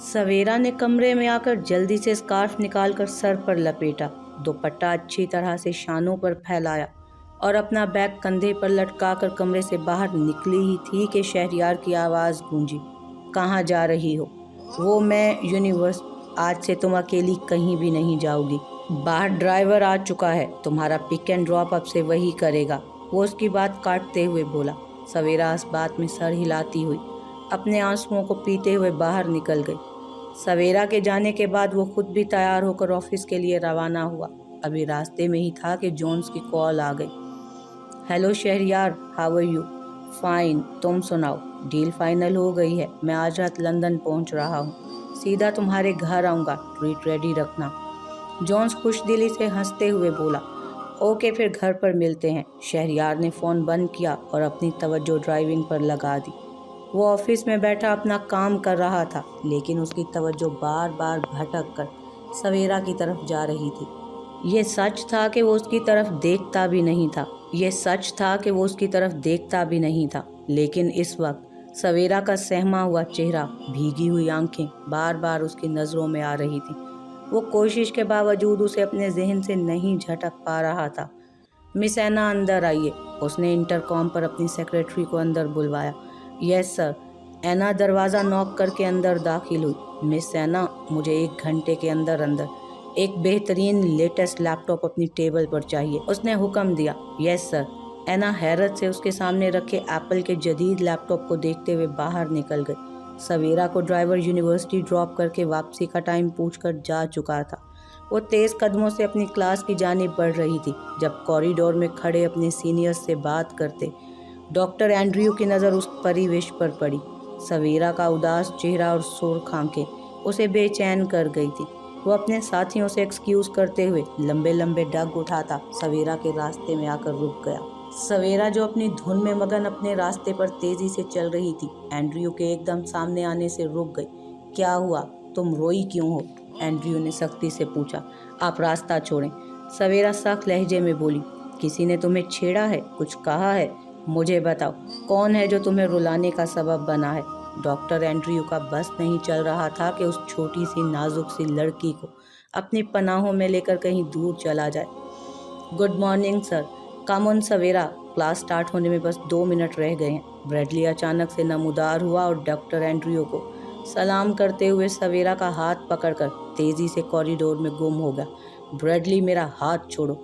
सवेरा ने कमरे में आकर जल्दी से स्कार्फ निकालकर सर पर लपेटा, दुपट्टा अच्छी तरह से शानों पर फैलाया और अपना बैग कंधे पर लटकाकर कमरे से बाहर निकली ही थी कि शहरयार की आवाज़ गूंजी, कहाँ जा रही हो? वो मैं यूनिवर्स, आज से तुम अकेली कहीं भी नहीं जाओगी। बाहर ड्राइवर आ चुका है, तुम्हारा पिक एंड ड्रॉप अब से वही करेगा। वो उसकी बात काटते हुए बोला। सवेरा इस बात में सर हिलाती हुई अपने आंसुओं को पीते हुए बाहर निकल गई। सवेरा के जाने के बाद वो खुद भी तैयार होकर ऑफिस के लिए रवाना हुआ। अभी रास्ते में ही था कि जोन्स की कॉल आ गई। Hello Shahryar, how are you? Fine, तुम सुनाओ? डील फाइनल हो गई है, मैं आज रात लंदन पहुंच रहा हूँ, सीधा तुम्हारे घर आऊँगा, ट्रीट रेडी रखना। जोन्स खुशदिली से हंसते हुए बोला, ओके फिर घर पर मिलते हैं। शहरयार ने फ़ोन बंद किया और अपनी तवज्जो ड्राइविंग पर लगा दी। वो ऑफिस में बैठा अपना काम कर रहा था, लेकिन उसकी तवज्जो बार बार भटक कर सवेरा की तरफ जा रही थी। ये सच था कि वो उसकी तरफ देखता भी नहीं था, लेकिन इस वक्त सवेरा का सहमा हुआ चेहरा, भीगी हुई आंखें बार बार उसकी नज़रों में आ रही थी। वो कोशिश के बावजूद उसे अपने जहन से नहीं झटक पा रहा था। मिस ऐना अंदर आइए, उसने इंटरकॉम पर अपनी सेक्रेटरी को अंदर बुलवाया। Yes sir. ऐना दरवाज़ा नॉक करके अंदर दाखिल हुई। मिस ऐना, मुझे 1 घंटे के अंदर एक बेहतरीन लेटेस्ट लैपटॉप अपनी टेबल पर चाहिए, उसने हुक्म दिया। Yes sir. ऐना हैरत से उसके सामने रखे एप्पल के जदीद लैपटॉप को देखते हुए बाहर निकल गई। सवेरा को ड्राइवर यूनिवर्सिटी ड्रॉप करके वापसी का टाइम पूछकर जा चुका था। वो तेज़ कदमों से अपनी क्लास की जानिब बढ़ रही थी जब कॉरिडोर में खड़े अपने सीनियर्स से बात करते डॉक्टर एंड्रयू की नज़र उस परिवेश पर पड़ी। सवेरा का उदास चेहरा और सुर्ख आंखें उसे बेचैन कर गई थी। वो अपने साथियों से एक्सक्यूज़ करते हुए लंबे लंबे डग उठाता सवेरा के रास्ते में आकर रुक गया। सवेरा जो अपनी धुन में मगन अपने रास्ते पर तेज़ी से चल रही थी, एंड्रयू के एकदम सामने आने से रुक गई। क्या हुआ, तुम रोई क्यों हो? एंड्रयू ने सख्ती से पूछा। आप रास्ता छोड़ें, सवेरा सख्त लहजे में बोली। किसी ने तुम्हें छेड़ा है, कुछ कहा है? मुझे बताओ, कौन है जो तुम्हें रुलाने का सबब बना है? डॉक्टर एंड्रयू का बस नहीं चल रहा था कि उस छोटी सी नाजुक सी लड़की को अपनी पनाहों में लेकर कहीं दूर चला जाए। Good morning sir. Come on Savera, class start होने में बस 2 मिनट रह गए हैं। ब्रैडली अचानक से नमूदार हुआ और डॉक्टर एंड्रयू को सलाम करते हुए सवेरा का हाथ पकड़कर तेज़ी से कॉरिडोर में गुम हो गया। ब्रैडली, मेरा हाथ छोड़ो।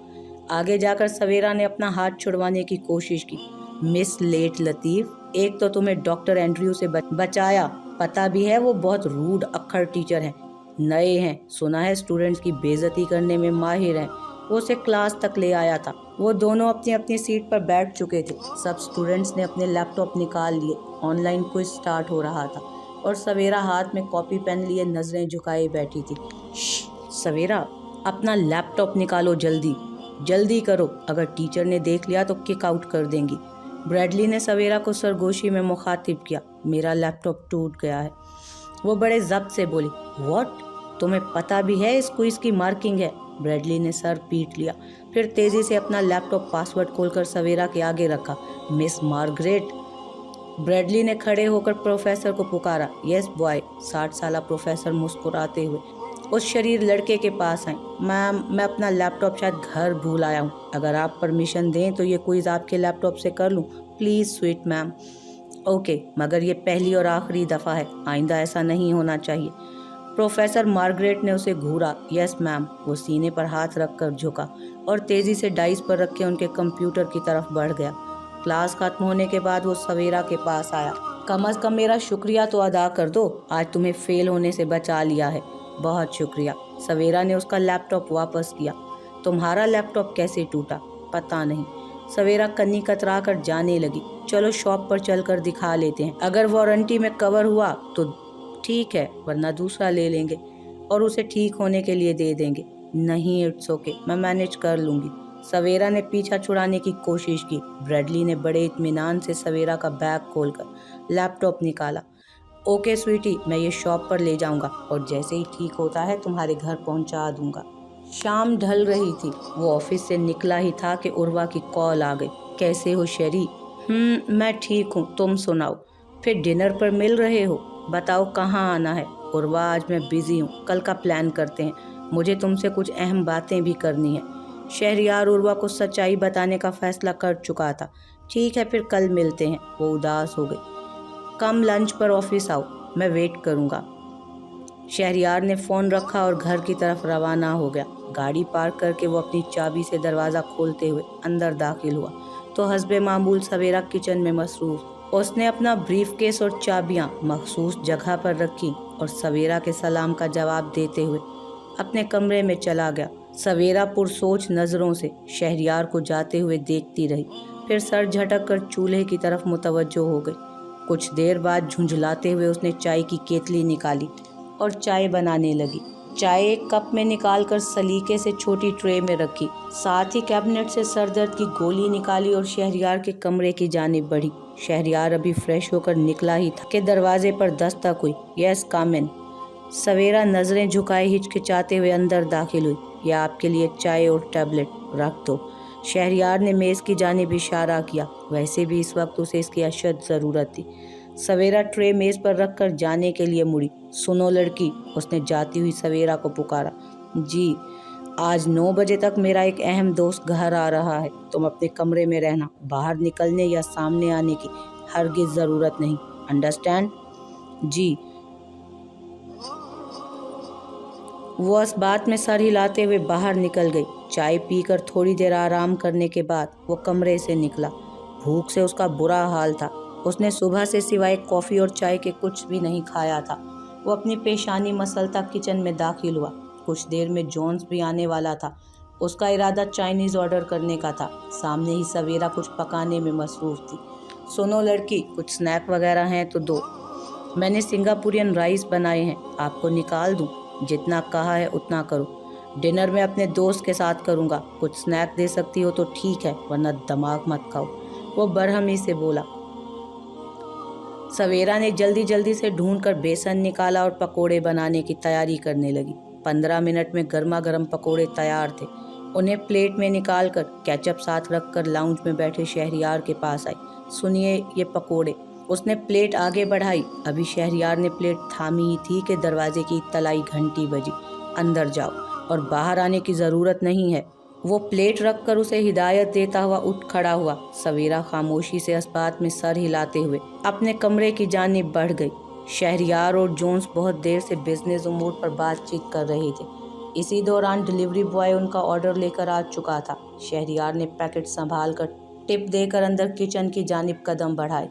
आगे जाकर सवेरा ने अपना हाथ छुड़वाने की कोशिश की। मिस लेट लतीफ़, एक तो तुम्हें डॉक्टर एंड्रयू से बचाया, पता भी है वो बहुत रूड अक्खड़ टीचर हैं, नए हैं, सुना है स्टूडेंट्स की बेइज्जती करने में माहिर हैं। वो उसे क्लास तक ले आया था। वो दोनों अपनी अपनी सीट पर बैठ चुके थे। सब स्टूडेंट्स ने अपने लैपटॉप निकाल लिए। ऑनलाइन क्विज स्टार्ट हो रहा था और सवेरा हाथ में कॉपी पेन लिए नज़रें झुकाए बैठी थी। सवेरा, अपना लैपटॉप निकालो, जल्दी करो, अगर टीचर ने देख लिया तो किक आउट कर देंगी। ब्रैडली ने सवेरा को सरगोशी में मुखातिब किया। मेरा लैपटॉप टूट गया है, वो बड़े ज़ब्त से बोली। व्हाट, तुम्हें पता भी है इस क्विज की मार्किंग है? ब्रैडली ने सर पीट लिया, फिर तेज़ी से अपना लैपटॉप पासवर्ड खोलकर सवेरा के आगे रखा। मिस मार्गरेट, ब्रैडली ने खड़े होकर प्रोफेसर को पुकारा। यस बॉय, 60 साला प्रोफेसर मुस्कुराते हुए उस शरीर लड़के के पास आए। मैम, मैं अपना लैपटॉप शायद घर भूल आया हूँ, अगर आप परमिशन दें तो ये क्विज़ आपके लैपटॉप से कर लूँ प्लीज़ स्वीट मैम। ओके, मगर ये पहली और आखिरी दफ़ा है, आइंदा ऐसा नहीं होना चाहिए। प्रोफेसर मार्गरेट ने उसे घूरा। Yes ma'am. वो सीने पर हाथ रखकर झुका और तेज़ी से डाइस पर रखे उनके कंप्यूटर की तरफ बढ़ गया। क्लास खत्म होने के बाद वो सवेरा के पास आया। कम अज़ कम मेरा शुक्रिया तो अदा कर दो, आज तुम्हें फेल होने से बचा लिया है। बहुत शुक्रिया। सवेरा ने उसका लैपटॉप वापस किया। तुम्हारा लैपटॉप कैसे टूटा? पता नहीं। सवेरा कन्नी कतरा कर जाने लगी। चलो शॉप पर चलकर दिखा लेते हैं, अगर वारंटी में कवर हुआ तो ठीक है, वरना दूसरा ले लेंगे और उसे ठीक होने के लिए दे देंगे। नहीं, इट्स ओके, मैं मैनेज कर लूँगी। सवेरा ने पीछा छुड़ाने की कोशिश की। ब्रैडली ने बड़े इत्मीनान से सवेरा का बैग खोलकर लैपटॉप निकाला। ओके स्वीटी, मैं ये शॉप पर ले जाऊंगा और जैसे ही ठीक होता है तुम्हारे घर पहुंचा दूंगा। शाम ढल रही थी। वो ऑफिस से निकला ही था कि उर्वा की कॉल आ गई। कैसे हो शेरी? मैं ठीक हूँ, तुम सुनाओ, फिर डिनर पर मिल रहे हो? बताओ कहाँ आना है? उर्वा, आज मैं बिजी हूँ, कल का प्लान करते हैं, मुझे तुमसे कुछ अहम बातें भी करनी है। शहरयार उर्वा को सच्चाई बताने का फैसला कर चुका था। ठीक है, फिर कल मिलते हैं। वो उदास हो गई। कम लंच पर ऑफिस आओ, मैं वेट करूँगा। शहरयार ने फ़ोन रखा और घर की तरफ रवाना हो गया। गाड़ी पार्क करके वो अपनी चाबी से दरवाज़ा खोलते हुए अंदर दाखिल हुआ तो हस्बे मामूल सवेरा किचन में मसरूफ़। उसने अपना ब्रीफ केस और चाबियाँ मखसूस जगह पर रखी और सवेरा के सलाम का जवाब देते हुए अपने कमरे में चला गया। सवेरा पुरसोच नज़रों से शहरयार को जाते हुए देखती रही, फिर सर झटक कर चूल्हे की तरफ मुतवज्जो हो गई। कुछ देर बाद झुंझलाते हुए उसने चाय की केतली निकाली और चाय बनाने लगी। चाय एक कप में निकालकर सलीके से छोटी ट्रे में रखी, साथ ही कैबिनेट से सरदर्द की गोली निकाली और शहरयार के कमरे की जानिब बढ़ी। शहरयार अभी फ्रेश होकर निकला ही था कि दरवाजे पर दस्तक हुई। यस, कम इन। सवेरा नज़रें झुकाए हिचकिचाते हुए अंदर दाखिल हुई। यह आपके लिए चाय और टैबलेट, रख दो। शहरयार ने मेज़ की जानिब इशारा किया, वैसे भी इस वक्त उसे इसकी अशद ज़रूरत थी। सवेरा ट्रे मेज़ पर रखकर जाने के लिए मुड़ी। सुनो लड़की, उसने जाती हुई सवेरा को पुकारा। जी, आज 9 बजे तक मेरा एक अहम दोस्त घर आ रहा है, तुम अपने कमरे में रहना, बाहर निकलने या सामने आने की हरगिज़ ज़रूरत नहीं। अंडरस्टैंड? जी। वो इस बात में सर हिलाते हुए बाहर निकल गई। चाय पीकर थोड़ी देर आराम करने के बाद वो कमरे से निकला। भूख से उसका बुरा हाल था। उसने सुबह से सिवाय कॉफ़ी और चाय के कुछ भी नहीं खाया था। वो अपनी पेशानी मसलता किचन में दाखिल हुआ। कुछ देर में जॉन्स भी आने वाला था। उसका इरादा चाइनीज़ ऑर्डर करने का था। सामने ही सवेरा कुछ पकाने में मसरूफ़ थी। सुनो लड़की, कुछ स्नैक वगैरह हैं तो दो। मैंने सिंगापुरियन राइस बनाए हैं, आपको निकाल दूं? जितना कहा है उतना करो। डिनर में अपने दोस्त के साथ करूँगा, कुछ स्नैक दे सकती हो तो ठीक है, वरना दिमाग मत खाओ। वो बरहमी से बोला। सवेरा ने जल्दी जल्दी से ढूंढकर बेसन निकाला और पकोड़े बनाने की तैयारी करने लगी। 15 मिनट में गर्मा गर्म पकोड़े तैयार थे। उन्हें प्लेट में निकालकर केचप साथ रखकर लाउंज में बैठे शहरयार के पास आई। सुनिए, ये पकोड़े। उसने प्लेट आगे बढ़ाई। अभी शहरयार ने प्लेट थामी ही थी कि दरवाजे की तलाई घंटी बजी। अंदर जाओ और बाहर आने की ज़रूरत नहीं है। वो प्लेट रखकर उसे हिदायत देता हुआ उठ खड़ा हुआ। सवेरा खामोशी से इस बात में सर हिलाते हुए अपने कमरे की जानिब बढ़ गई। शहरयार और जोन्स बहुत देर से बिजनेस उमूर पर बातचीत कर रहे थे। इसी दौरान डिलीवरी बॉय उनका ऑर्डर लेकर आ चुका था। शहरयार ने पैकेट संभाल कर टिप देकर अंदर किचन की जानिब कदम बढ़ाए।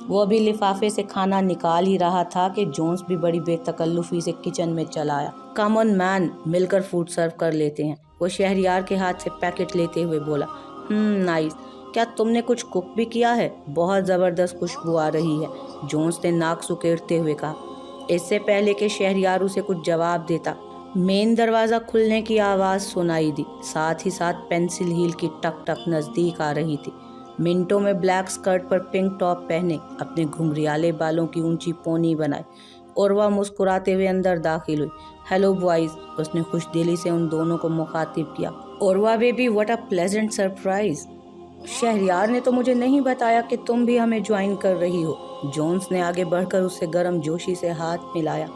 वो अभी लिफाफे से खाना निकाल ही रहा था कि जोन्स भी बड़ी बेतकल्लुफ़ी से किचन में चला आया। कम ऑन मैन, मिलकर फूड सर्व कर लेते हैं। वो शहरयार के हाथ से पैकेट लेते हुए बोला। नाइस। क्या तुमने कुछ कुक भी किया है? बहुत ज़बरदस्त खुशबू आ रही है, जोन्स ने नाक सुकेड़ते हुए कहा। इससे पहले कि शहरयार उसे कुछ जवाब देता, मेन दरवाज़ा खुलने की आवाज़ सुनाई दी। साथ ही साथ पेंसिल हील की टक टक नज़दीक आ रही थी। मिनटों में ब्लैक स्कर्ट पर पिंक टॉप पहने, अपने घुंघरियाले बालों की ऊंची पोनी बनाए, उर्वा मुस्कुराते हुए अंदर दाखिल हुई। हेलो बॉयज़, उसने खुशदिली से उन दोनों को मुखातिब किया। Urwa baby, what a pleasant surprise. Shahryar ने तो मुझे नहीं बताया कि तुम भी हमें ज्वाइन कर रही हो। जोन्स ने आगे बढ़कर उससे गर्म जोशी से हाथ मिलाया।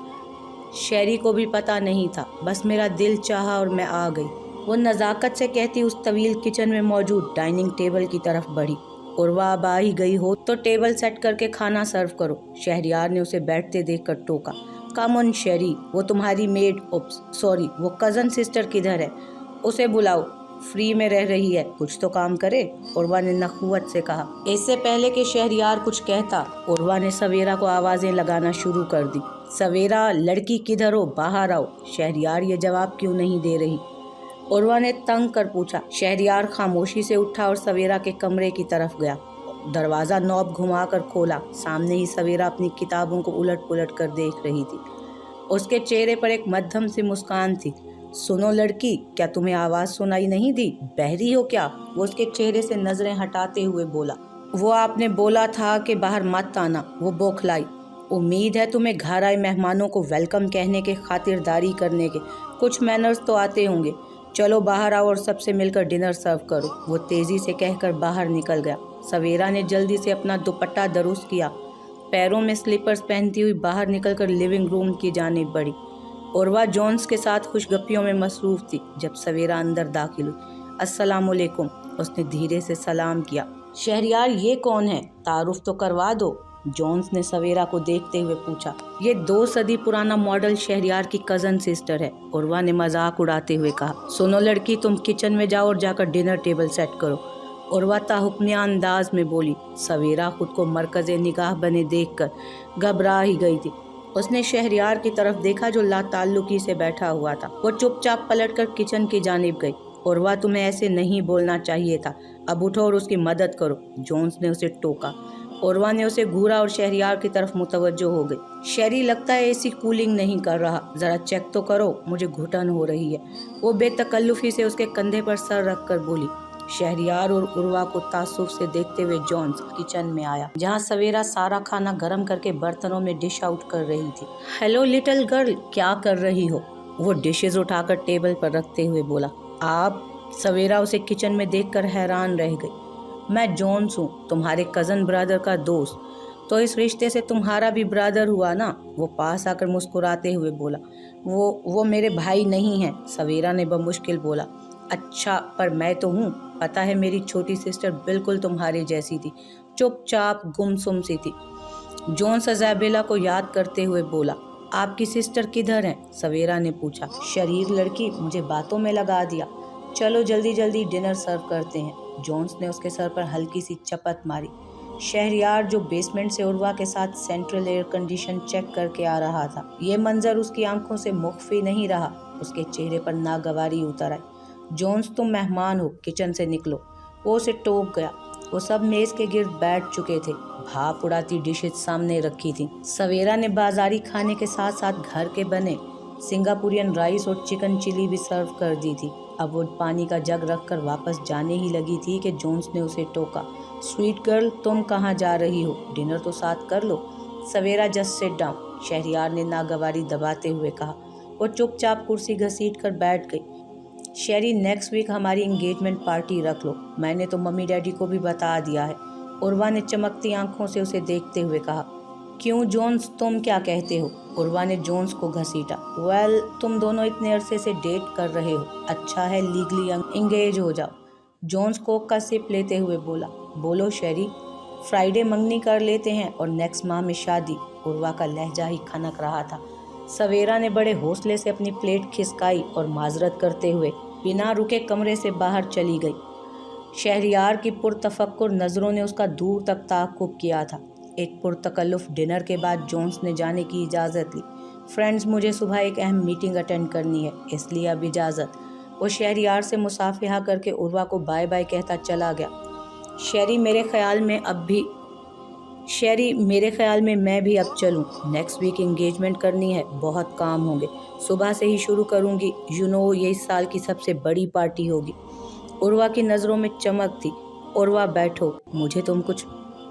शेरी को भी पता नहीं था, बस मेरा दिल चाहा और मैं आ गई, वो नज़ाकत से कहती उस तवील किचन में मौजूद डाइनिंग टेबल की तरफ बढ़ी। उर्वा, अब आ ही गई हो तो टेबल सेट करके खाना सर्व करो। शहरयार ने उसे बैठते देखकर टोका। कम ऑन शेरी, वो तुम्हारी मेड, सॉरी, वो कज़न सिस्टर किधर है? उसे बुलाओ, फ्री में रह रही है, कुछ तो काम करे, उर्वा ने नखुवत से कहा। इससे पहले कि शहरयार कुछ कहता, उर्वा ने सवेरा को आवाज़ें लगाना शुरू कर दी। सवेरा, लड़की किधर हो, बाहर आओ। शहरयार ये जवाब क्यों नहीं दे रही? उर्वा ने तंग कर पूछा। शहरयार खामोशी से उठा और सवेरा के कमरे की तरफ गया। दरवाज़ा नॉब घुमाकर खोला। सामने ही सवेरा अपनी किताबों को उलट पुलट कर देख रही थी। उसके चेहरे पर एक मध्यम सी मुस्कान थी। सुनो लड़की, क्या तुम्हें आवाज़ सुनाई नहीं दी? बहरी हो क्या? वो उसके चेहरे से नज़रें हटाते हुए बोला। वो आपने बोला था कि बाहर मत आना, वो बौखलाई। उम्मीद है तुम्हें घर आए मेहमानों को वेलकम कहने के, खातिरदारी करने के कुछ मैनर्स तो आते होंगे। चलो बाहर आओ और सबसे मिलकर डिनर सर्व करो। वो तेज़ी से कहकर बाहर निकल गया। सवेरा ने जल्दी से अपना दुपट्टा दुरुस्त किया पैरों में स्लीपर्स पहनती हुई बाहर निकलकर लिविंग रूम की जानिब बढ़ी। उर्वा जोन्स के साथ खुशगपियों में मसरूफ थी जब सवेरा अंदर दाखिल हुई। अस्सलामुअलैकुम, उसने धीरे से सलाम किया। शहरयार, ये कौन है? तारुफ तो करवा दो, जोन्स ने सवेरा को देखते हुए पूछा। ये 2 सदी पुराना मॉडल शहरयार की कजन सिस्टर है, उर्वा ने मजाक उड़ाते हुए कहा। सुनो लड़की, तुम किचन में जाओ और जाकर डिनर टेबल सेट करो, उर्वा ताहुक्मिया अंदाज में बोली। सवेरा खुद को मरकज़े निगाह बने देखकर घबरा ही गई थी। उसने शहरयार की तरफ देखा जो लाताल्लुकी से बैठा हुआ था। वो चुपचाप पलटकर किचन की जानिब गई। उर्वा, तुम्हें ऐसे नहीं बोलना चाहिए था, अब उठो और उसकी मदद करो, जोन्स ने उसे टोका। उर्वा ने उसे घूरा और शहरयार की तरफ मुतवज्जो हो गई। शहरी, लगता है एसी कूलिंग नहीं कर रहा, जरा चेक तो करो, मुझे घुटन हो रही है, वो बेतकल्लुफी से उसके कंधे पर सर रखकर बोली। शहरयार और उर्वा को तासुफ से देखते हुए जोन्स किचन में आया, जहां सवेरा सारा खाना गर्म करके बर्तनों में डिश आउट कर रही थी। हेलो लिटिल गर्ल, क्या कर रही हो? वो डिशेज उठाकर टेबल पर रखते हुए बोला। आप? सवेरा उसे किचन में देखकर हैरान रह गई। मैं जोन्स हूँ, तुम्हारे कज़न ब्रदर का दोस्त। तो इस रिश्ते से तुम्हारा भी ब्रदर हुआ ना? वो पास आकर मुस्कुराते हुए बोला। वो मेरे भाई नहीं हैं, सवेरा ने बमुश्किल बोला। अच्छा, पर मैं तो हूँ, पता है मेरी छोटी सिस्टर बिल्कुल तुम्हारी जैसी थी, चुपचाप गुमसुम सी थी। जोन्स इज़ाबेला को याद करते हुए बोला। आपकी सिस्टर किधर है? सवेरा ने पूछा। शरीर लड़की, मुझे बातों में लगा दिया। चलो जल्दी जल्दी डिनर सर्व करते हैं। जोन्स ने उसके सर पर हल्की सी चपत मारी। शहरयार, जो बेसमेंट से उर्वा के साथ सेंट्रल एयर कंडीशन चेक करके आ रहा था, ये मंजर उसकी आंखों से मुख्फी नहीं रहा। उसके चेहरे पर नागवारी उतर आई। जोन्स, तुम मेहमान हो, किचन से निकलो। वो उसे टोक गया। वो सब मेज के गिर्द बैठ चुके थे। भाप उड़ाती डिशेज सामने रखी थी। सवेरा ने बाजारी खाने के साथ साथ घर के बने सिंगापुरियन राइस और चिकन चिली भी सर्व कर दी थी। अब वो पानी का जग रखकर वापस जाने ही लगी थी कि जोन्स ने उसे टोका। स्वीट गर्ल, तुम कहाँ जा रही हो? डिनर तो साथ कर लो। सवेरा, जस्ट सिट डाउन, शहरयार ने नागवारी दबाते हुए कहा। वो चुपचाप कुर्सी घसीट कर बैठ गई। शेरी, नेक्स्ट वीक हमारी इंगेजमेंट पार्टी रख लो, मैंने तो मम्मी डैडी को भी बता दिया है, उर्वा ने चमकती आंखों से उसे देखते हुए कहा। क्यों जोन्स, तुम क्या कहते हो? उर्वा ने जोन्स को घसीटा। वेल, तुम दोनों इतने अरसे से डेट कर रहे हो, अच्छा है लीगली इंगेज हो जाओ। जोन्स कोक का सिप लेते हुए बोला। बोलो शेरी। फ्राइडे मंगनी कर लेते हैं और नेक्स्ट माह में शादी, उर्वा का लहजा ही खनक रहा था। सवेरा ने बड़े हौसले से अपनी प्लेट खिसकाई और माजरत करते हुए बिना रुके कमरे से बाहर चली गई। शहरयार की पुरतफक्कुर नज़रों ने उसका दूर तक ताक़ुब किया था। एक पुरतकल्लुफ़ डिनर के बाद जोन्स ने जाने की इजाज़त ली। फ्रेंड्स, मुझे सुबह एक अहम मीटिंग अटेंड करनी है, इसलिए अब इजाज़त। वो शहरयार से मुसाफिहा करके उर्वा को बाय बाय कहता चला गया। शेरी, मेरे ख्याल में मैं भी अब चलूं। नेक्स्ट वीक एंगेजमेंट करनी है, बहुत काम होंगे, सुबह से ही शुरू करूंगी। ये इस साल की सबसे बड़ी पार्टी होगी। उर्वा की नज़रों में चमक थी। उर्वा, बैठो,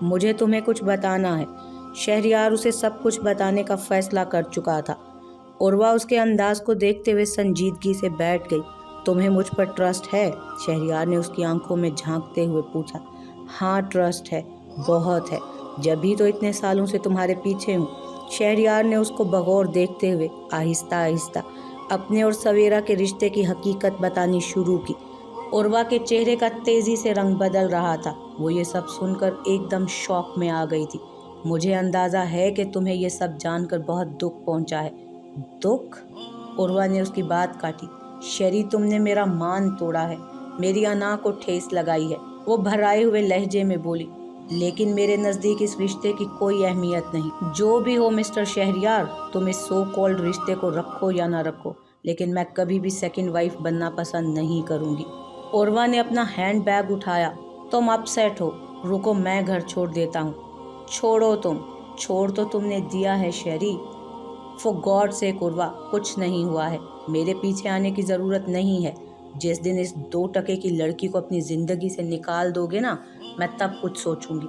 मुझे तुम्हें कुछ बताना है। शहरयार उसे सब कुछ बताने का फैसला कर चुका था। उर्वा उसके अंदाज को देखते हुए संजीदगी से बैठ गई। तुम्हें मुझ पर ट्रस्ट है? शहरयार ने उसकी आंखों में झांकते हुए पूछा। हाँ, ट्रस्ट है, बहुत है, जब भी तो इतने सालों से तुम्हारे पीछे हूँ। शहरयार ने उसको बगौर देखते हुए आहिस्ता आहिस्ता अपने और सवेरा के रिश्ते की हकीकत बतानी शुरू की। उर्वा के चेहरे का तेज़ी से रंग बदल रहा था। वो ये सब सुनकर एकदम शौक में आ गई थी। मुझे अंदाज़ा है कि तुम्हें ये सब जानकर बहुत दुख पहुंचा है। दुख? उर्वा ने उसकी बात काटी। शेरी, तुमने मेरा मान तोड़ा है, मेरी अना को ठेस लगाई है, वो भर्राए हुए लहजे में बोली। लेकिन मेरे नज़दीक इस रिश्ते की कोई अहमियत नहीं। जो भी हो मिस्टर शहरयार, तुम इस सो कॉल्ड रिश्ते को रखो या ना रखो, लेकिन मैं कभी भी सेकंड वाइफ बनना पसंद नहीं करूँगी। उर्वा ने अपना हैंड बैग उठाया। तुम अपसेट हो, रुको, मैं घर छोड़ देता हूँ। छोड़ो तुम। छोड़ तो तुमने दिया है शेरी। फॉर गॉड सेक उर्वा, कुछ नहीं हुआ है, मेरे पीछे आने की ज़रूरत नहीं है। जिस दिन इस 2 टके की लड़की को अपनी ज़िंदगी से निकाल दोगे ना, मैं तब कुछ सोचूंगी।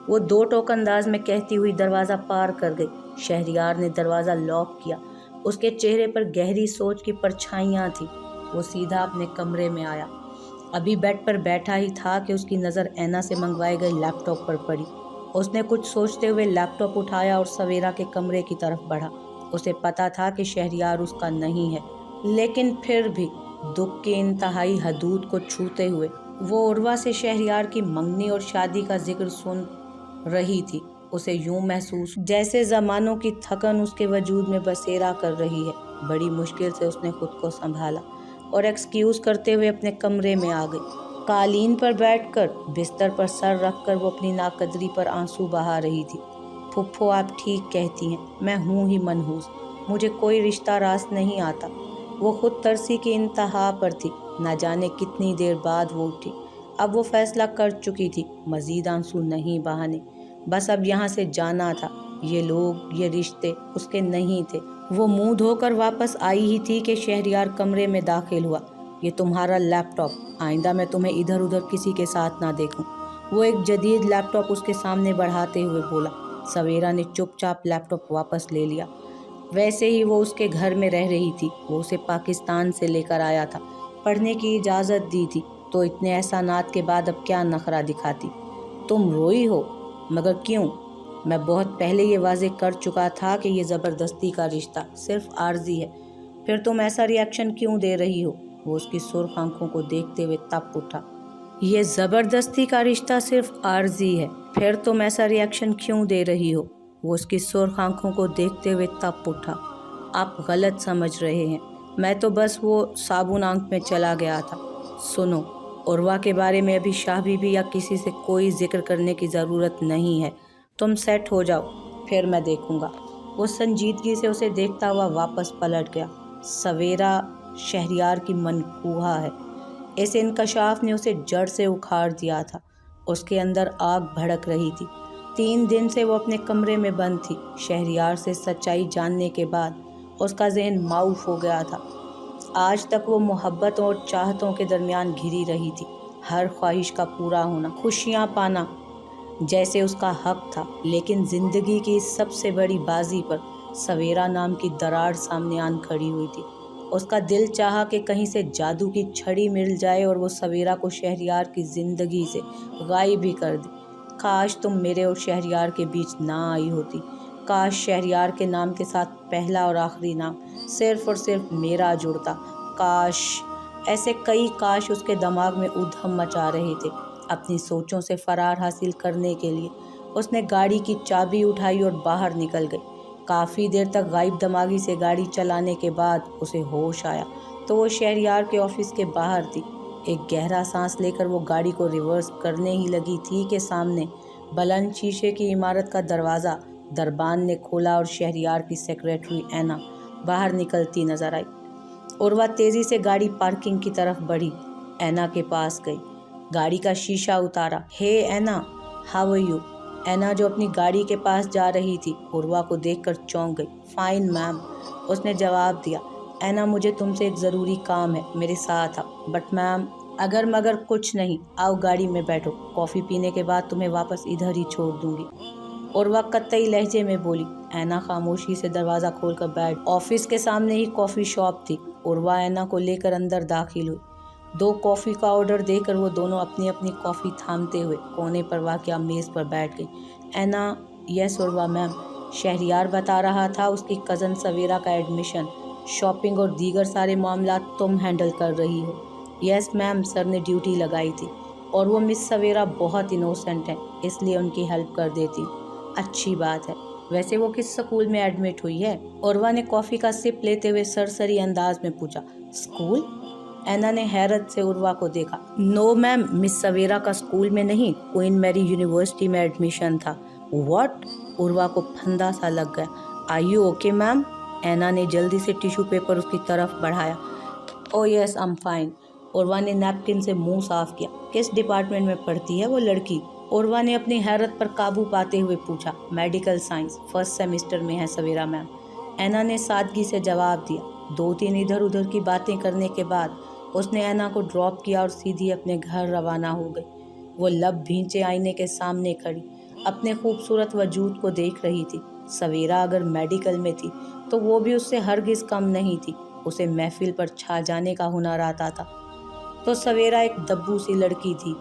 वो 2 टोक अंदाज में कहती हुई दरवाज़ा पार कर गई। शहरयार ने दरवाज़ा लॉक किया। उसके चेहरे पर गहरी सोच की परछाइयाँ थी। वो सीधा अपने कमरे में आया। अभी बेड पर बैठा ही था कि उसकी नज़र ऐना से मंगवाए गए लैपटॉप पर पड़ी। उसने कुछ सोचते हुए लैपटॉप उठाया और सवेरा के कमरे की तरफ बढ़ा। उसे पता था कि शहरयार उसका नहीं है, लेकिन फिर भी दुख की इंतहाई हदूद को छूते हुए वो उर्वा से शहरयार की मंगनी और शादी का जिक्र सुन रही थी। उसे यूं महसूस जैसे ज़मानों की थकन उसके वजूद में बसेरा कर रही है। बड़ी मुश्किल से उसने खुद को संभाला और एक्सक्यूज़ करते हुए अपने कमरे में आ गई। कालीन पर बैठकर बिस्तर पर सर रखकर वो अपनी नाकदरी पर आंसू बहा रही थी। फुफ्फो, आप ठीक कहती हैं, मैं हूँ ही मनहूस, मुझे कोई रिश्ता रास नहीं आता। वो खुद तरसी की इंतहा पर थी। न जाने कितनी देर बाद वो उठी। अब वो फैसला कर चुकी थी, मजीद आंसू नहीं बहाने। बस अब यहाँ से जाना था। ये लोग, ये रिश्ते उसके नहीं थे। वो मुंह धोकर वापस आई ही थी कि शहरयार कमरे में दाखिल हुआ। ये तुम्हारा लैपटॉप, आइंदा मैं तुम्हें इधर उधर किसी के साथ ना देखूं। वो एक जदीद लैपटॉप उसके सामने बढ़ाते हुए बोला। सवेरा ने चुपचाप लैपटॉप वापस ले लिया। वैसे ही वो उसके घर में रह रही थी। वो उसे पाकिस्तान से लेकर आया था, पढ़ने की इजाज़त दी थी, तो इतने एहसानात के बाद अब क्या नखरा दिखाती। तुम रोई हो, मगर क्यों? मैं बहुत पहले ये वाजे कर चुका था कि ये ज़बरदस्ती का रिश्ता सिर्फ आर्जी है। फिर तुम ऐसा रिएक्शन क्यों दे रही हो? वो उसकी सुर्ख आंखों को देखते हुए तप उठा। ये ज़बरदस्ती का रिश्ता सिर्फ आर्जी है, फिर तुम ऐसा रिएक्शन क्यों दे रही हो? वो उसकी सुर्ख आंखों को देखते हुए तप उठा। आप गलत समझ रहे हैं, मैं तो बस वो साबुन आंख में चला गया था। सुनो, उर्वा के बारे में अभी शाह बीबी या किसी से कोई जिक्र करने की ज़रूरत नहीं है। तुम सेट हो जाओ, फिर मैं देखूंगा। वो संजीदगी से उसे देखता हुआ वापस पलट गया। सवेरा शहरयार की मनकूहा है। इस इंकशाफ ने उसे जड़ से उखाड़ दिया था। उसके अंदर आग भड़क रही थी। 3 दिन से वो अपने कमरे में बंद थी। शहरयार से सच्चाई जानने के बाद उसका जहन माऊफ हो गया था। आज तक वो मोहब्बतों और चाहतों के दरमियान घिरी रही थी। हर ख्वाहिश का पूरा होना, खुशियाँ पाना जैसे उसका हक था, लेकिन ज़िंदगी की इस सबसे बड़ी बाजी पर सवेरा नाम की दरार सामने आन खड़ी हुई थी। उसका दिल चाहा कि कहीं से जादू की छड़ी मिल जाए और वो सवेरा को शहरयार की ज़िंदगी से गायब ही कर दे। काश तुम मेरे और शहरयार के बीच ना आई होती। काश शहरयार के नाम के साथ पहला और आखिरी नाम सिर्फ और सिर्फ मेरा जुड़ता। काश, ऐसे कई काश उसके दिमाग में उधम मचा रहे थे। अपनी सोचों से फरार हासिल करने के लिए उसने गाड़ी की चाबी उठाई और बाहर निकल गई। काफ़ी देर तक गायब दिमागी से गाड़ी चलाने के बाद उसे होश आया तो वो शहरयार के ऑफिस के बाहर थी। एक गहरा सांस लेकर वो गाड़ी को रिवर्स करने ही लगी थी कि सामने बुलंद शीशे की इमारत का दरवाज़ा दरबान ने खोला और शहरयार की सेक्रेटरी ऐना बाहर निकलती नजर आई। उर्वा तेज़ी से गाड़ी पार्किंग की तरफ बढ़ी। ऐना के पास गई, गाड़ी का शीशा उतारा। हे ऐना, हाउ आर यू? ऐना, जो अपनी गाड़ी के पास जा रही थी, उर्वा को देखकर चौंक गई। फाइन मैम, उसने जवाब दिया। ऐना, मुझे तुमसे एक ज़रूरी काम है, मेरे साथ आओ। बट मैम, अगर मगर कुछ नहीं, आओ गाड़ी में बैठो, कॉफ़ी पीने के बाद तुम्हें वापस इधर ही छोड़ दूंगी। उर्वा कत्तई लहजे में बोली। ऐना खामोशी से दरवाज़ा खोलकर बैठ। ऑफिस के सामने ही कॉफ़ी शॉप थी। उर्वा ऐना को लेकर अंदर दाखिल हुई। 2 कॉफ़ी का ऑर्डर देकर वो दोनों अपनी अपनी कॉफ़ी थामते हुए कोने पर वाक़या मेज़ पर बैठ गई। ऐना, यस उर्वा मैम, शहरयार बता रहा था उसकी कज़न सवेरा का एडमिशन, शॉपिंग और दीगर सारे मामला तुम हैंडल कर रही हो। यस मैम, सर ने ड्यूटी लगाई थी और वो मिस सवेरा बहुत इनोसेंट है, इसलिए उनकी हेल्प कर देती। अच्छी बात है। वैसे वो किस स्कूल में एडमिट हुई है? उर्वा ने कॉफ़ी का सिप लेते हुए सरसरी अंदाज में पूछा। स्कूल? ऐना ने हैरत से उर्वा को देखा। नो मैम, मिस सवेरा का स्कूल में नहीं, क्वीन मैरी यूनिवर्सिटी में एडमिशन था। व्हाट? उर्वा को फंदा सा लग गया। Are you okay ma'am? Aina ने जल्दी से टिश्यू पेपर उसकी तरफ बढ़ाया। Oh yes, I am fine. Urwa ने नैपकिन से मुंह साफ किया। किस डिपार्टमेंट में पढ़ती है वो लड़की? उर्वा ने अपनी हैरत पर काबू पाते हुए पूछा। मेडिकल साइंस, 1st सेमेस्टर में है सवेरा मैम। ऐना ने सादगी से जवाब दिया। 2-3 इधर उधर की बातें करने के बाद उसने ऐना को ड्रॉप किया और सीधी अपने घर रवाना हो गई। वो लब भींचे आईने के सामने खड़ी अपने खूबसूरत वजूद को देख रही थी। सवेरा अगर मेडिकल में थी तो वो भी उससे हरगिज़ कम नहीं थी। उसे महफिल पर छा जाने का हुनर आता था। तो सवेरा एक दब्बू सी लड़की थी,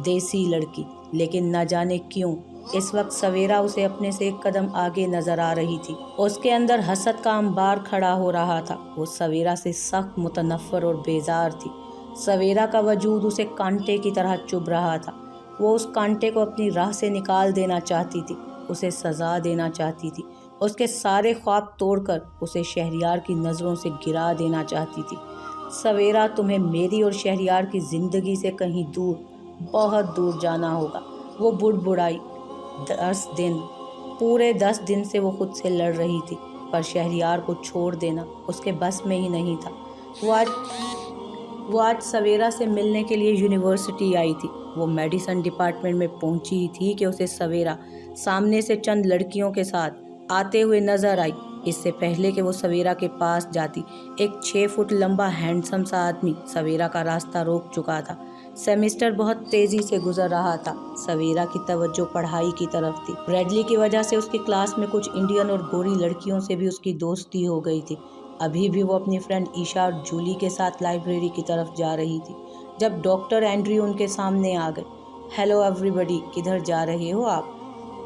देसी लड़की, लेकिन न जाने क्यों इस वक्त सवेरा उसे अपने से एक कदम आगे नजर आ रही थी। उसके अंदर हसद का अंबार खड़ा हो रहा था। वो सवेरा से सख्त मुतनफ़्फ़र और बेजार थी। सवेरा का वजूद उसे कांटे की तरह चुभ रहा था। वो उस कांटे को अपनी राह से निकाल देना चाहती थी, उसे सज़ा देना चाहती थी, उसके सारे ख्वाब तोड़कर उसे शहरियार की नज़रों से गिरा देना चाहती थी। सवेरा, तुम्हें मेरी और शहरियार की ज़िंदगी से कहीं दूर, बहुत दूर जाना होगा। वो बुड़बुड़ाई। 10 दिन, पूरे 10 दिन से वो खुद से लड़ रही थी, पर शहरियार को छोड़ देना उसके बस में ही नहीं था। वो आज सवेरा से मिलने के लिए यूनिवर्सिटी आई थी। वो मेडिसिन डिपार्टमेंट में पहुंची ही थी कि उसे सवेरा सामने से चंद लड़कियों के साथ आते हुए नजर आई। इससे पहले कि वो सवेरा के पास जाती, एक 6 फुट लंबा हैंडसम सा आदमी सवेरा का रास्ता रोक चुका था। सेमेस्टर बहुत तेजी से गुजर रहा था। सवेरा की तवज्जो पढ़ाई की तरफ थी। ब्रैडली की वजह से उसकी क्लास में कुछ इंडियन और गोरी लड़कियों से भी उसकी दोस्ती हो गई थी। अभी भी वो अपनी फ्रेंड ईशा और जूली के साथ लाइब्रेरी की तरफ जा रही थी जब डॉक्टर एंड्रयू उनके सामने आ गए। हेलो एवरीबॉडी, किधर जा रहे हो आप?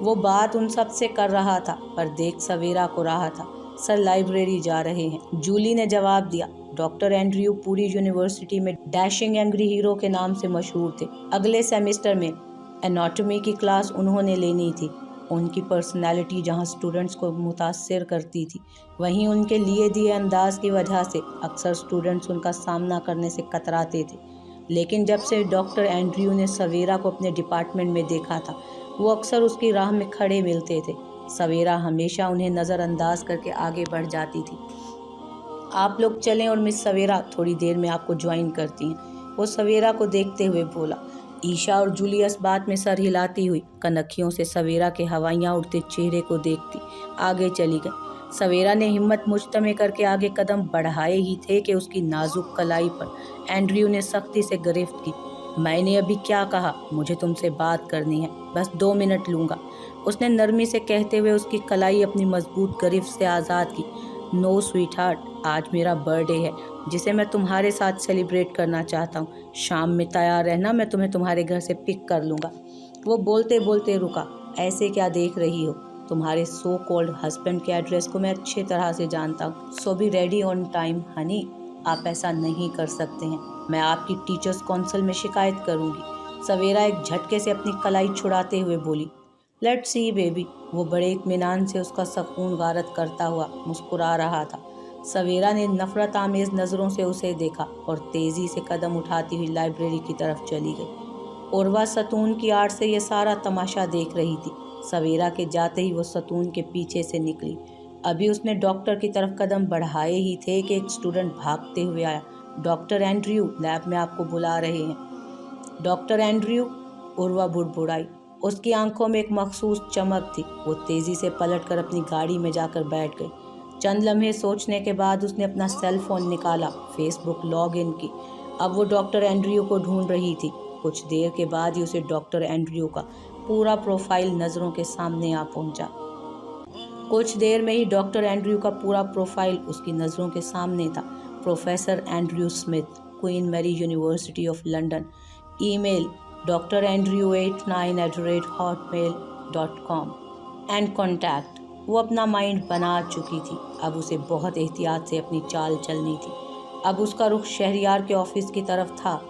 वो बात उन सब से कर रहा था, पर देख सवेरा को रहा था। सर, लाइब्रेरी जा रहे हैं, जूली ने जवाब दिया। डॉक्टर एंड्रयू पूरी यूनिवर्सिटी में डैशिंग एंग्री हीरो के नाम से मशहूर थे। अगले सेमेस्टर में एनाटॉमी की क्लास उन्होंने लेनी थी। उनकी पर्सनैलिटी जहां स्टूडेंट्स को मुतासिर करती थी, वहीं उनके लिए दिए अंदाज की वजह से अक्सर स्टूडेंट्स उनका सामना करने से कतराते थे। लेकिन जब से डॉक्टर एंड्रयू ने सवेरा को अपने डिपार्टमेंट में देखा था, वो अक्सर उसकी राह में खड़े मिलते थे। सवेरा हमेशा उन्हें नज़रअंदाज करके आगे बढ़ जाती थी। आप लोग चलें और मिस सवेरा थोड़ी देर में आपको ज्वाइन करती हैं, वो सवेरा को देखते हुए बोला। ईशा और जूली इस बात में सर हिलाती हुई कनखियों से सवेरा के हवाइयाँ उड़ते चेहरे को देखती आगे चली गई। सवेरा ने हिम्मत मुजतमे करके आगे कदम बढ़ाए ही थे कि उसकी नाजुक कलाई पर एंड्रयू ने सख्ती से गिरफ्त की। मैंने अभी क्या कहा? मुझे तुमसे बात करनी है, बस 2 मिनट लूँगा, उसने नरमी से कहते हुए उसकी कलाई अपनी मजबूत गिरफ्त से आज़ाद की। नो स्वीट हार्ट, आज मेरा बर्थडे है जिसे मैं तुम्हारे साथ सेलिब्रेट करना चाहता हूँ। शाम में तैयार रहना, मैं तुम्हें तुम्हारे घर से पिक कर लूँगा। वो बोलते बोलते रुका। ऐसे क्या देख रही हो? तुम्हारे सो कॉल्ड हस्बैंड के एड्रेस को मैं अच्छी तरह से जानता हूँ। So be ready on time honey. आप ऐसा नहीं कर सकते हैं, मैं आपकी टीचर्स काउंसिल में शिकायत करूँगी। सवेरा एक झटके से अपनी कलाई छुड़ाते हुए बोली। Let's see baby. वो बड़े इत्मीनान से उसका सकून गारत करता हुआ मुस्कुरा रहा था। सवेरा ने नफरत आमेज नज़रों से उसे देखा और तेज़ी से कदम उठाती हुई लाइब्रेरी की तरफ चली गई। उर्वा सतून की आड़ से ये सारा तमाशा देख रही थी। सवेरा के जाते ही वो सतून के पीछे से निकली। अभी उसने डॉक्टर की तरफ कदम बढ़ाए ही थे कि एक स्टूडेंट भागते हुए आया। डॉक्टर एंड्रयू, लैब में आपको बुला रहे हैं। डॉक्टर एंड्रयू, उर्वा बुड़बुड़ाई। उसकी आंखों में एक मखसूस चमक थी। वो तेज़ी से पलटकर अपनी गाड़ी में जाकर बैठ गई। चंद लम्हे सोचने के बाद उसने अपना सेल फोन निकाला, फेसबुक लॉग इन की। अब वो डॉक्टर एंड्रयू को ढूंढ रही थी। कुछ देर के बाद ही उसे डॉक्टर एंड्रयू का पूरा प्रोफाइल नज़रों के सामने आ पहुंचा। कुछ देर में ही डॉक्टर एंड्रयू का पूरा प्रोफाइल उसकी नज़रों के सामने था। Professor Andrew Smith, Queen Mary University of London. Email dr.andrew89@hotmail.com and contact. वो अपना माइंड बना चुकी थी। अब उसे बहुत एहतियात से अपनी चाल चलनी थी। अब उसका रुख शहरियार के ऑफिस की तरफ था।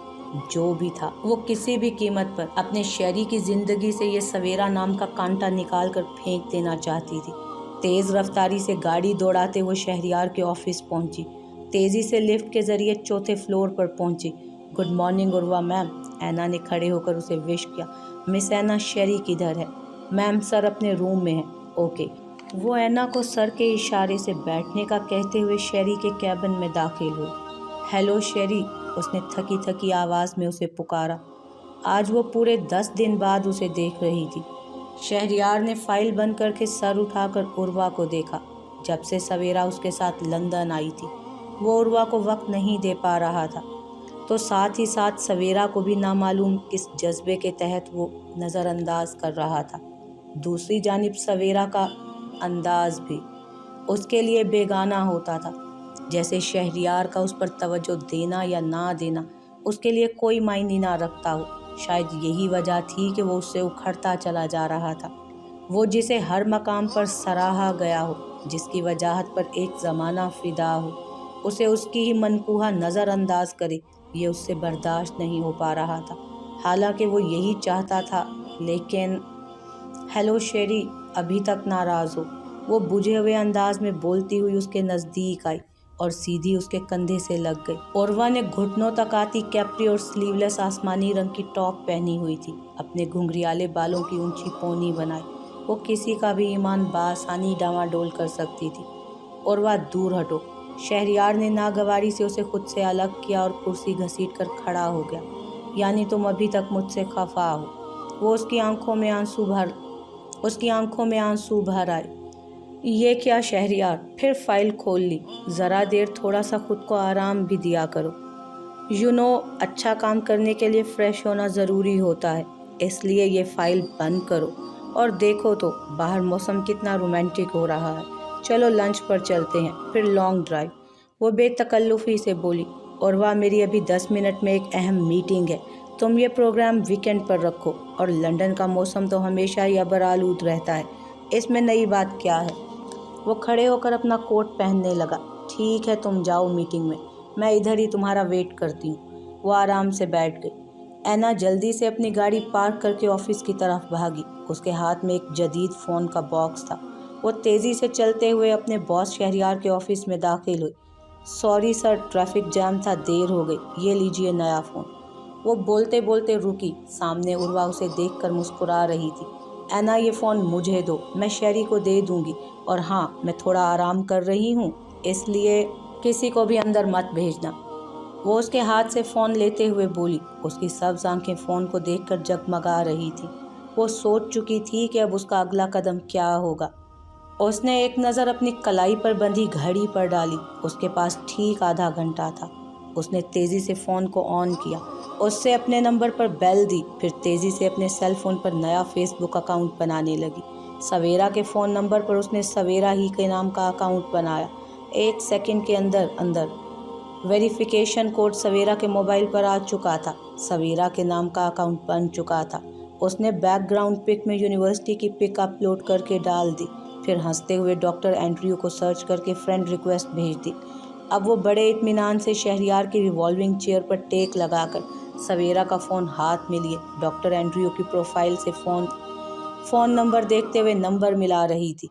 जो भी था, वो किसी भी कीमत पर अपने शहरी की ज़िंदगी से ये सवेरा नाम का कांटा निकाल कर फेंक देना चाहती थी। तेज़ रफ्तारी से गाड़ी दौड़ाते वो शहरियार के ऑफिस पहुंची। तेज़ी से लिफ्ट के ज़रिए 4थे फ्लोर पर पहुंची। Good morning Urwa ma'am, Aina ने खड़े होकर उसे विश किया। मिस ऐना, शेरी किधर है? मैम, सर अपने रूम में है। ओके। वो ऐना को सर के इशारे से बैठने का कहते हुए शेरी के कैबिन में दाखिल हुई। हेलो शेरी, उसने थकी थकी आवाज़ में उसे पुकारा। आज वो पूरे 10 दिन बाद उसे देख रही थी। शहरियार ने फाइल बंद करके सर उठाकर उर्वा को देखा। जब से सवेरा उसके साथ लंदन आई थी, वो उर्वा को वक्त नहीं दे पा रहा था, तो साथ ही साथ सवेरा को भी नामालूम किस जज्बे के तहत वो नज़रअंदाज कर रहा था। दूसरी जानिब सवेरा का अंदाज भी उसके लिए बेगाना होता था, जैसे शहरियार का उस पर तवज्जो देना या ना देना उसके लिए कोई मायने ना रखता हो। शायद यही वजह थी कि वो उससे उखड़ता चला जा रहा था। وہ جسے ہر مقام پر سراہا گیا ہو، جس کی وجاہت پر ایک زمانہ فدا ہو، اسے اس کی ہی منقوہ نظر انداز کرے، یہ اس سے برداشت نہیں ہو پا رہا تھا، حالانکہ وہ یہی چاہتا تھا۔ لیکن ہیلو شیری، ابھی تک ناراض ہو؟ وہ بجھے ہوئے انداز میں بولتی ہوئی اس کے نزدیک آئی اور سیدھی اس کے کندھے سے لگ گئی۔ عروہ نے گھٹنوں تک آتی کیپری اور سلیو لیس آسمانی رنگ کی ٹاپ پہنی ہوئی تھی، اپنے گھنگریالے بالوں کی اونچی پونی بنائی، وہ کسی کا بھی ایمان بآسانی ڈاواں ڈول کر سکتی تھی۔ عروہ دور ہٹو۔ شہریار نے ناگواری سے اسے خود سے الگ کیا اور کرسی گھسیٹ کر کھڑا ہو گیا۔ یعنی تم ابھی تک مجھ سے خفا ہو؟ وہ اس کی آنکھوں میں آنسو بھر آئے۔ یہ کیا شہریار، پھر فائل کھول لی؟ ذرا دیر تھوڑا سا خود کو آرام بھی دیا کرو۔ اچھا کام کرنے کے لیے فریش ہونا ضروری ہوتا ہے، اس لیے یہ فائل بند کرو اور دیکھو تو باہر موسم کتنا رومانٹک ہو رہا ہے۔ چلو لنچ پر چلتے ہیں، پھر لانگ ڈرائیو۔ وہ بے تکلفی سے بولی۔ عروہ، میری ابھی 10 منٹ میں ایک اہم میٹنگ ہے، تم یہ پروگرام ویکنڈ پر رکھو۔ اور لندن کا موسم تو ہمیشہ ہی ابر آلود رہتا ہے، اس میں نئی بات کیا ہے؟ وہ کھڑے ہو کر اپنا کوٹ پہننے لگا۔ ٹھیک ہے، تم جاؤ میٹنگ میں ادھر ہی تمہارا ویٹ کرتی ہوں۔ وہ آرام سے بیٹھ گئی۔ اینا جلدی سے اپنی گاڑی پارک کر کے آفس کی طرف بھاگی۔ اس کے ہاتھ میں ایک جدید فون کا باکس تھا۔ وہ تیزی سے چلتے ہوئے اپنے باس شہریار کے آفس میں داخل ہوئی۔ سوری سر، ٹریفک جام تھا، دیر ہو گئی، یہ لیجئے نیا فون۔ وہ بولتے بولتے رکی۔ سامنے عروہ اسے دیکھ کر مسکرا رہی تھی۔ اینا، یہ فون مجھے دو، میں شیری کو دے دوں گی، اور ہاں، میں تھوڑا آرام کر رہی ہوں، اس لیے کسی کو بھی اندر مت بھیجنا۔ وہ اس کے ہاتھ سے فون لیتے ہوئے بولی۔ اس کی سبز آنکھیں فون کو دیکھ کر جگمگا رہی تھی۔ وہ سوچ چکی تھی کہ اب اس کا اگلا قدم کیا ہوگا۔ اس نے ایک نظر اپنی کلائی پر بندھی گھڑی پر ڈالی۔ اس کے پاس ٹھیک آدھا گھنٹہ تھا۔ اس نے تیزی سے فون کو آن کیا، اس سے اپنے نمبر پر بیل دی، پھر تیزی سے اپنے سیل فون پر نیا فیس بک اکاؤنٹ بنانے لگی۔ سویرا کے فون نمبر پر اس نے سویرا ہی کے نام کا اکاؤنٹ بنایا۔ 1 سیکنڈ کے اندر ویریفیکیشن کوڈ سویرا کے موبائل پر آ چکا تھا۔ سویرا کے نام کا اکاؤنٹ بن چکا تھا۔ اس نے بیک گراؤنڈ پک میں یونیورسٹی کی پک اپلوڈ کر کے ڈال دی، پھر ہنستے ہوئے ڈاکٹر اینڈریو کو سرچ کر کے فرینڈ ریکویسٹ بھیج دی۔ اب وہ بڑے اطمینان سے شہریار کی ریوالونگ چیئر پر ٹیک لگا کر سویرا کا فون ہاتھ میں لیے ڈاکٹر اینڈریو کی پروفائل سے فون نمبر دیکھتے ہوئے نمبر ملا رہی تھی۔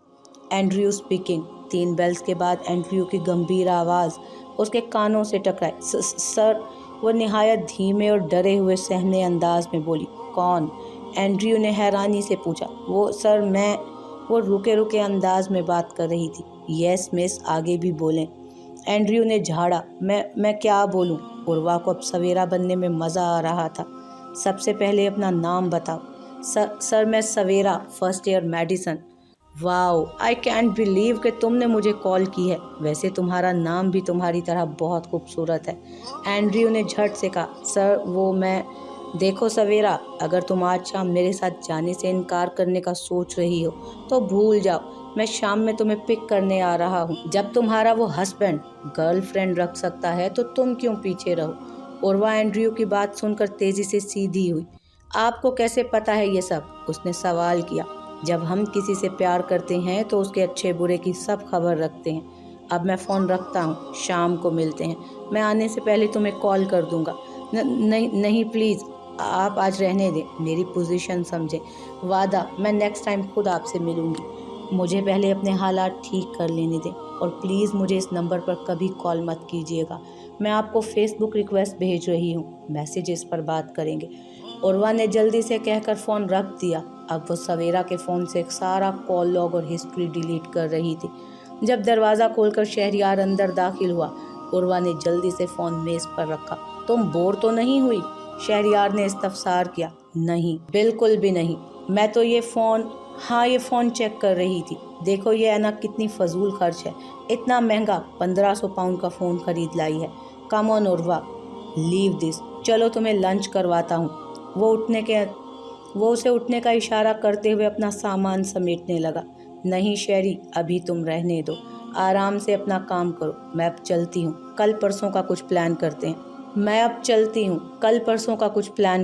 Andrew speaking. 3 بیلز کے بعد اینڈریو کی گمبھیر آواز اس کے کانوں سے ٹکرائی۔ سر، وہ نہایت دھیمے اور ڈرے ہوئے سہمے انداز میں بولی۔ کون؟ اینڈریو نے حیرانی سے پوچھا۔ سر میں، وہ رکے انداز میں بات کر رہی تھی۔ یس مس، آگے بھی بولیں۔ اینڈریو نے جھاڑا۔ میں کیا بولوں؟ عروہ کو اب سویرا بننے میں مزہ آ رہا تھا۔ سب سے پہلے اپنا نام بتاؤ۔ سر میں Sawera, first year medicine. Wow, I can't believe کہ تم نے مجھے کال کی ہے، ویسے تمہارا نام بھی تمہاری طرح بہت خوبصورت ہے۔ اینڈریو نے جھٹ سے کہا۔ سر دیکھو سویرا، اگر تم آج شام میرے ساتھ جانے سے انکار کرنے کا سوچ رہی ہو تو بھول جاؤ، میں شام میں تمہیں پک کرنے آ رہا ہوں۔ جب تمہارا وہ ہسبینڈ گرل فرینڈ رکھ سکتا ہے تو تم کیوں پیچھے رہو؟ عروہ اینڈریو کی بات سن کر تیزی سے سیدھی ہوئی۔ آپ کو کیسے پتہ ہے یہ سب؟ اس نے سوال کیا۔ جب ہم کسی سے پیار کرتے ہیں تو اس کے اچھے برے کی سب خبر رکھتے ہیں۔ اب میں فون رکھتا ہوں، شام کو ملتے ہیں، میں آنے سے پہلے تمہیں کال کر دوں گا۔ نہیں پلیز، آپ آج رہنے دیں، میری پوزیشن سمجھیں۔ وعدہ، میں نیکسٹ ٹائم خود آپ سے ملوں گی۔ مجھے پہلے اپنے حالات ٹھیک کر لینے دیں، اور پلیز مجھے اس نمبر پر کبھی کال مت کیجیے گا۔ میں آپ کو فیس بک ریکویسٹ بھیج رہی ہوں، میسیجز پر بات کریں گے۔ عروہ نے جلدی سے کہہ کر فون رکھ دیا۔ اب وہ سویرا کے فون سے سارا کال لاگ اور ہسٹری ڈیلیٹ کر رہی تھی۔ جب دروازہ کھول کر شہریار اندر داخل ہوا، عروہ نے جلدی سے فون میز پر رکھا۔ تم بور تو نہیں ہوئی؟ شہریار نے استفسار کیا۔ نہیں، بالکل بھی نہیں، میں تو یہ فون چیک کر رہی تھی۔ دیکھو یہ اینا کتنی فضول خرچ ہے، اتنا مہنگا 1500 پاؤنڈ کا فون خرید لائی ہے۔ کم آن عروہ، لیو دس، چلو تمہیں لنچ کرواتا ہوں۔ وہ اسے اٹھنے کا اشارہ کرتے ہوئے اپنا سامان سمیٹنے لگا۔ نہیں شیری، ابھی تم رہنے دو، آرام سے اپنا کام کرو، میں اب چلتی ہوں، کل پرسوں کا کچھ پلان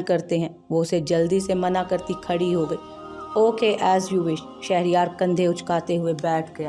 کرتے ہیں۔ وہ اسے جلدی سے منع کرتی کھڑی ہو گئی۔ Okay as you wish, Shahryar کندھے اچکاتے ہوئے بیٹھ گیا۔